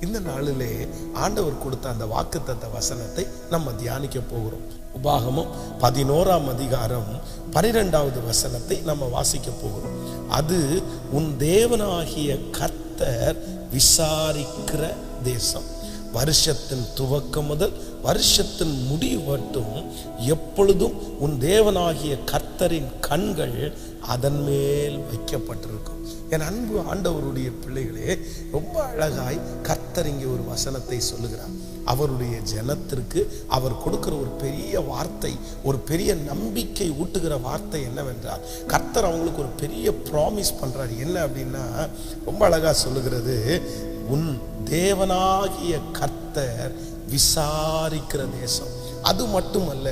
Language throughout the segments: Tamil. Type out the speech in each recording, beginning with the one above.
இந்த நாளிலே ஆண்டவர் கொடுத்த அந்த வாக்குத்தத்த வசனத்தை நம்ம தியானிக்க போகிறோம். உபாகமம் 11ஆம் அதிகாரம் 12வது வசனத்தை நம்ம வாசிக்க போகிறோம். அது உன் தேவனாகிய கர்த்தர் விசாரிக்கிற தேசம். வருஷத்தின் துவக்கம் முதல் வருஷத்தின் முடிவு மட்டும் எப்பொழுதும் உன் தேவனாகிய கர்த்தரின் கண்கள் அதன் மேல் வைக்கப்பட்டிருக்கும். என் அன்பு ஆண்டவருடைய பிள்ளைகளே, ரொம்ப அழகாய் கர்த்தர் இங்கே ஒரு வசனத்தை சொல்லுகிறார். அவருடைய ஜனத்திற்கு அவர் கொடுக்கிற ஒரு பெரிய வார்த்தை, ஒரு பெரிய நம்பிக்கை ஊட்டுகிற வார்த்தை என்னவென்றால், கர்த்தர் அவங்களுக்கு ஒரு பெரிய ப்ராமிஸ் பண்றாரு. என்ன அப்படின்னா, ரொம்ப அழகா சொல்லுகிறது, உன் தேவனாகிய கர்த்தர் விசாரிக்கிற தேசம். அது மட்டுமல்ல,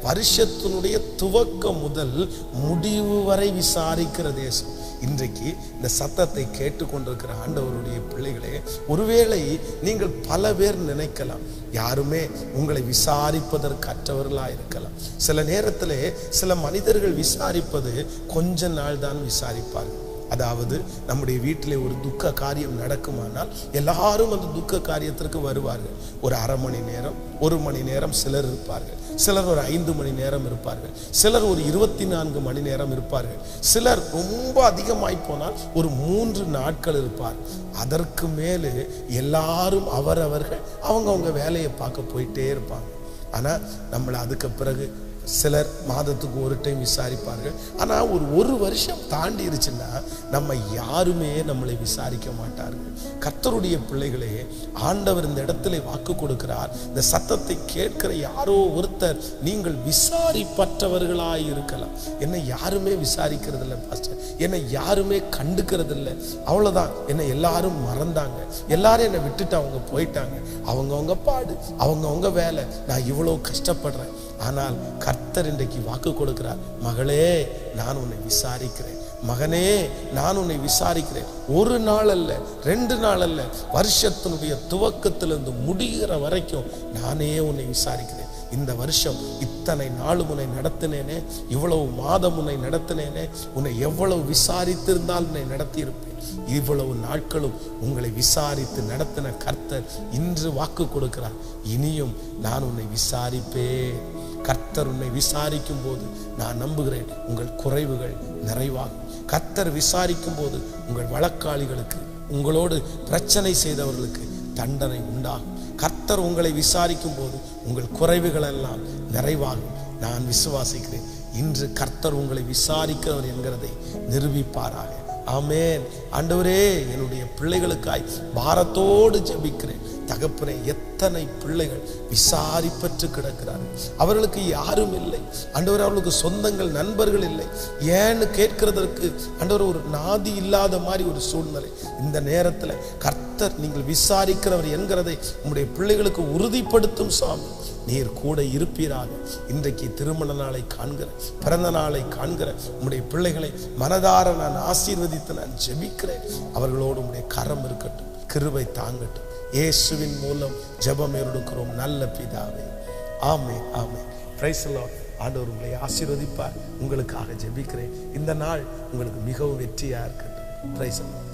வருஷத்தினுடைய துவக்கம் முதல் முடிவு வரை விசாரிக்கிற தேசம். இன்றைக்கு இந்த சத்தத்தை கேட்டுக்கொண்டிருக்கிற ஆண்டவருடைய பிள்ளைகளே, ஒருவேளை நீங்கள் பல பேர் நினைக்கலாம், யாருமே உங்களை விசாரிப்பதற்கற்றவர்களாக இருக்கலாம். சில நேரத்தில் சில மனிதர்கள் விசாரிப்பது கொஞ்ச நாள் தான் விசாரிப்பார்கள். அதாவது நம்முடைய வீட்டிலே ஒரு துக்க காரியம் நடக்குமானால் எல்லாரும் அந்த துக்க காரியத்திற்கு வருவார்கள். ஒரு அரை மணி நேரம், ஒரு மணி நேரம் சிலர் இருப்பார்கள், சிலர் ஒரு 5 மணி நேரம் இருப்பார்கள், சிலர் ஒரு 24 மணி நேரம் இருப்பார்கள், சிலர் ரொம்ப அதிகமாய் போனால் ஒரு 3 நாட்கள் இருப்பார். அதற்கு மேலே எல்லாரும் அவரவர்கள் அவங்க வேலையை பார்க்க போயிட்டே இருப்பாங்க. ஆனால் நம்மளை அதுக்கு பிறகு சிலர் மாதத்துக்கு ஒரு டைம் விசாரிப்பார்கள். ஆனால் ஒரு வருஷம் தாண்டிருச்சுன்னா நம்ம யாருமே நம்மளை விசாரிக்க மாட்டார்கள். கர்த்தருடைய பிள்ளைகளே, ஆண்டவர் இந்த இடத்துல வாக்கு கொடுக்கிறார். இந்த சத்தத்தை கேட்கிற யாரோ ஒருத்தர், நீங்கள் விசாரிப்பற்றவர்களாய் இருக்கலாம். என்னை யாருமே விசாரிக்கிறது இல்லை பாஸ்டர், என்னை யாருமே கண்டுக்கிறது இல்லை, அவ்வளோதான், என்னை எல்லாரும் மறந்தாங்க, எல்லாரும் என்னை விட்டுட்டு அவங்க போயிட்டாங்க, அவங்கவுங்க பாடு, அவங்கவுங்க வேலை, நான் இவ்வளோ கஷ்டப்படுறேன். ஆனால் கர்த்தர் இன்றைக்கு வாக்கு கொடுக்கிறார், மகளே நான் உன்னை விசாரிக்கிறேன், மகனே நான் உன்னை விசாரிக்கிறேன். ஒரு நாள் அல்ல, 2 நாள் அல்ல, வருஷத்தினுடைய துவக்கத்திலிருந்து முடிகிற வரைக்கும் நானே உன்னை விசாரிக்கிறேன். இந்த வருஷம் இத்தனை நாள் உன்னை நடத்தினேனே, இவ்வளவு மாதம் உன்னை நடத்தினேனே, உன்னை எவ்வளவு விசாரித்திருந்தால் உன்னை நடத்தியிருப்பேன். இவ்வளவு நாட்களும் உங்களை விசாரித்து நடத்தின கர்த்தர் இன்று வாக்கு கொடுக்கிறார், இனியும் நான் உன்னை விசாரிப்பேன். கர்த்தர் உன்னை விசாரிக்கும் போது நான் நம்புகிறேன் உங்கள் குறைவுகள் நிறைவாகும். கர்த்தர் விசாரிக்கும் போது உங்கள் வழக்காளிகளுக்கு, உங்களோடு பிரச்சனை செய்தவர்களுக்கு தண்டனை உண்டாகும். கர்த்தர் உங்களை விசாரிக்கும் போது உங்கள் குறைவுகள் எல்லாம் நிறைவாகும். நான் விசுவாசிக்கிறேன், இன்று கர்த்தர் உங்களை விசாரிக்கிறவர் என்கிறதை நிரூபிப்பாராக. ஆமென். ஆண்டவரே, என்னுடைய பிள்ளைகளுக்காய் பாரத்தோடு ஜெபிக்கிறேன். தகப்பனே, எத்தனை பிள்ளைகள் விசாரிப்பற்று கிடக்கிறார்கள், அவர்களுக்கு யாரும் இல்லை ஆண்டவர், அவர்களுக்கு சொந்தங்கள் நண்பர்கள் இல்லை. ஏன்னு கேட்கிறதற்கு ஆண்டவர் ஒரு நாதி இல்லாத மாதிரி ஒரு சூழ்நிலை. இந்த நேரத்தில் கர்த்தர் நீங்கள் விசாரிக்கிறவர் என்கிறதை உங்களுடைய பிள்ளைகளுக்கு உறுதிப்படுத்தும் சாமி. நீர் கூட இருப்பீராக. இன்றைக்கு திருமண நாளை காண்கிற, பிறந்த நாளை காண்கிற உம்முடைய பிள்ளைகளை மனதார நான் ஆசீர்வதித்து நான் ஜெபிக்கிறேன். அவர்களோடு உம்முடைய கரம் இருக்கட்டும், கிருபை தாங்கட்டும். இயேசுவின் மூலம் ஜெபம் எடுக்கிறோம் நல்ல பிதாவே. ஆமென், ஆமென். Praise the Lord. ஆண்டவர் உங்களை ஆசீர்வதிப்பார். உங்களுக்காக ஜெபிக்கிறேன். இந்த நாள் உங்களுக்கு மிகவும் வெற்றியா இருக்கட்டும். Price the Lord.